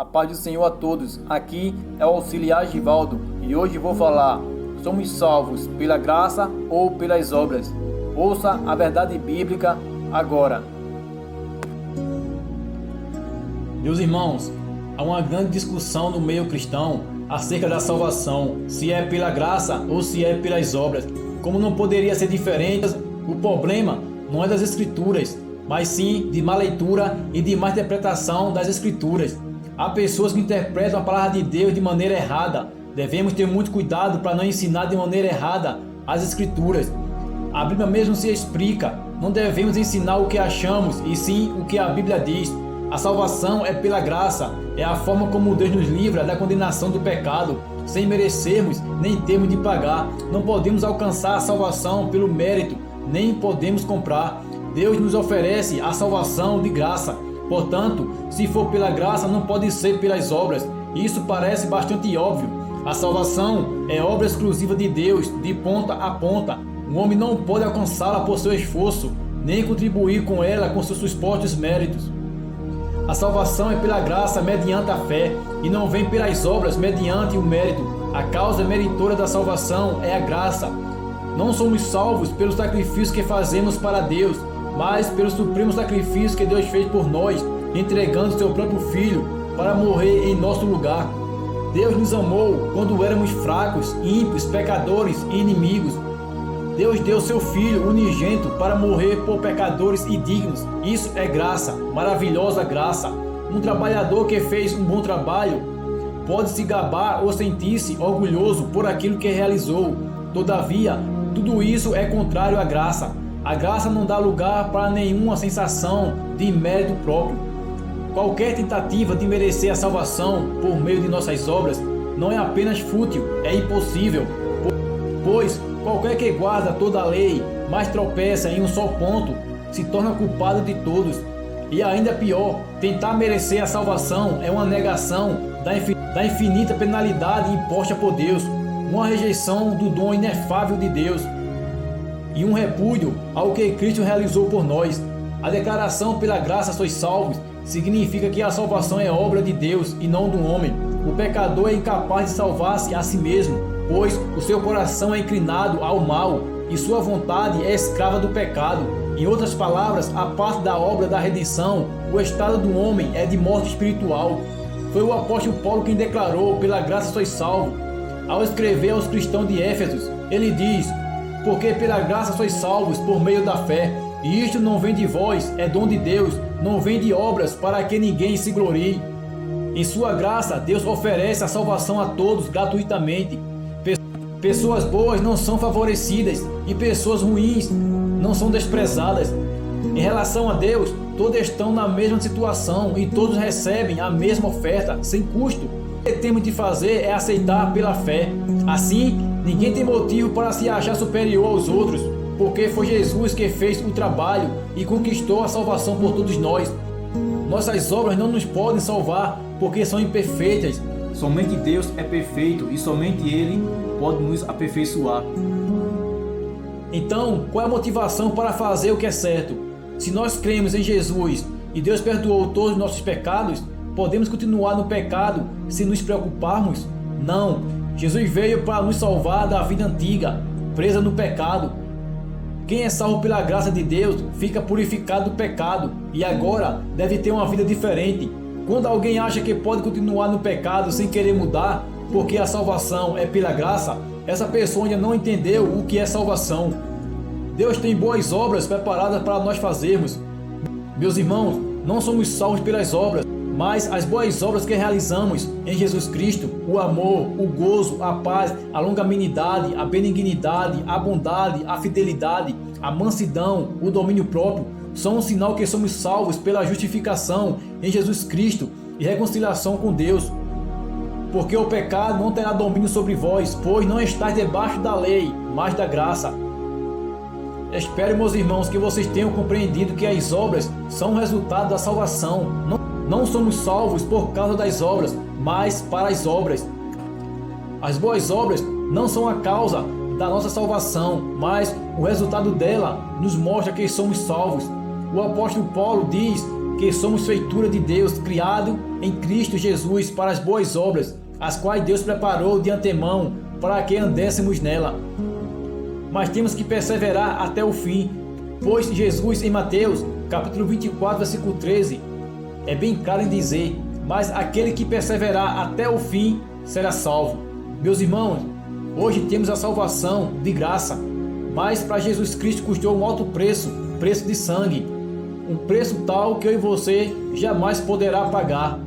A paz do Senhor a todos. Aqui é o auxiliar Givaldo e hoje vou falar: somos salvos pela graça ou pelas obras? Ouça a verdade bíblica agora. Meus irmãos, há uma grande discussão no meio cristão acerca da salvação, se é pela graça ou se é pelas obras. Como não poderia ser diferente, o problema não é das Escrituras, mas sim de má leitura e de má interpretação das Escrituras. Há pessoas que interpretam a palavra de Deus de maneira errada. Devemos ter muito cuidado para não ensinar de maneira errada as Escrituras. A Bíblia mesmo se explica. Não devemos ensinar o que achamos, e sim o que a Bíblia diz. A salvação é pela graça. É a forma como Deus nos livra da condenação do pecado, sem merecermos nem termos de pagar. Não podemos alcançar a salvação pelo mérito, nem podemos comprar. Deus nos oferece a salvação de graça. Portanto, se for pela graça, não pode ser pelas obras. Isso parece bastante óbvio. A salvação é obra exclusiva de Deus, de ponta a ponta. O homem não pode alcançá-la por seu esforço, nem contribuir com ela com seus supostos méritos. A salvação é pela graça mediante a fé, e não vem pelas obras mediante o mérito. A causa meritória da salvação é a graça. Não somos salvos pelo sacrifício que fazemos para Deus, mas pelo supremo sacrifício que Deus fez por nós, entregando seu próprio Filho para morrer em nosso lugar. Deus nos amou quando éramos fracos, ímpios, pecadores e inimigos. Deus deu seu Filho unigênito para morrer por pecadores indignos. Isso é graça, maravilhosa graça. Um trabalhador que fez um bom trabalho pode se gabar ou sentir-se orgulhoso por aquilo que realizou. Todavia, tudo isso é contrário à graça. A graça não dá lugar para nenhuma sensação de mérito próprio. Qualquer tentativa de merecer a salvação por meio de nossas obras não é apenas fútil, é impossível. Pois qualquer que guarda toda a lei, mas tropeça em um só ponto, se torna culpado de todos. E ainda pior, tentar merecer a salvação é uma negação da infinita penalidade imposta por Deus, uma rejeição do dom inefável de Deus e um repúdio ao que Cristo realizou por nós. A declaração pela graça sois salvos significa que a salvação é obra de Deus e não do homem. O pecador é incapaz de salvar-se a si mesmo, pois o seu coração é inclinado ao mal e sua vontade é escrava do pecado. Em outras palavras, a parte da obra da redenção, o estado do homem é de morte espiritual. Foi o apóstolo Paulo quem declarou: pela graça sois salvos. Ao escrever aos cristãos de Éfeso, ele diz: porque pela graça sois salvos por meio da fé, e isto não vem de vós, é dom de Deus, não vem de obras, para que ninguém se glorie. Em sua graça, Deus oferece a salvação a todos gratuitamente. Pessoas boas não são favorecidas e pessoas ruins não são desprezadas. Em relação a Deus, todos estão na mesma situação e todos recebem a mesma oferta, sem custo. O que temos de fazer é aceitar pela fé. Assim, ninguém tem motivo para se achar superior aos outros, porque foi Jesus que fez o trabalho e conquistou a salvação por todos nós. Nossas obras não nos podem salvar, porque são imperfeitas. Somente Deus é perfeito e somente Ele pode nos aperfeiçoar. Então, qual é a motivação para fazer o que é certo? Se nós cremos em Jesus e Deus perdoou todos os nossos pecados, podemos continuar no pecado se nos preocuparmos? Não. Jesus veio para nos salvar da vida antiga, presa no pecado. Quem é salvo pela graça de Deus fica purificado do pecado e agora deve ter uma vida diferente. Quando alguém acha que pode continuar no pecado sem querer mudar, porque a salvação é pela graça, essa pessoa ainda não entendeu o que é salvação. Deus tem boas obras preparadas para nós fazermos. Meus irmãos, não somos salvos pelas obras, mas as boas obras que realizamos em Jesus Cristo, o amor, o gozo, a paz, a longanimidade, a benignidade, a bondade, a fidelidade, a mansidão, o domínio próprio, são um sinal que somos salvos pela justificação em Jesus Cristo e reconciliação com Deus. Porque o pecado não terá domínio sobre vós, pois não estáis debaixo da lei, mas da graça. Espero, meus irmãos, que vocês tenham compreendido que as obras são o resultado da salvação. Não somos salvos por causa das obras, mas para as obras. As boas obras não são a causa da nossa salvação, mas o resultado dela nos mostra que somos salvos. O apóstolo Paulo diz que somos feitura de Deus, criado em Cristo Jesus para as boas obras, as quais Deus preparou de antemão para que andéssemos nela. Mas temos que perseverar até o fim, pois Jesus, em Mateus, capítulo 24, versículo 13, é bem claro em dizer: mas aquele que perseverar até o fim será salvo. Meus irmãos, hoje temos a salvação de graça, mas para Jesus Cristo custou um alto preço de sangue, um preço tal que eu e você jamais poderá pagar.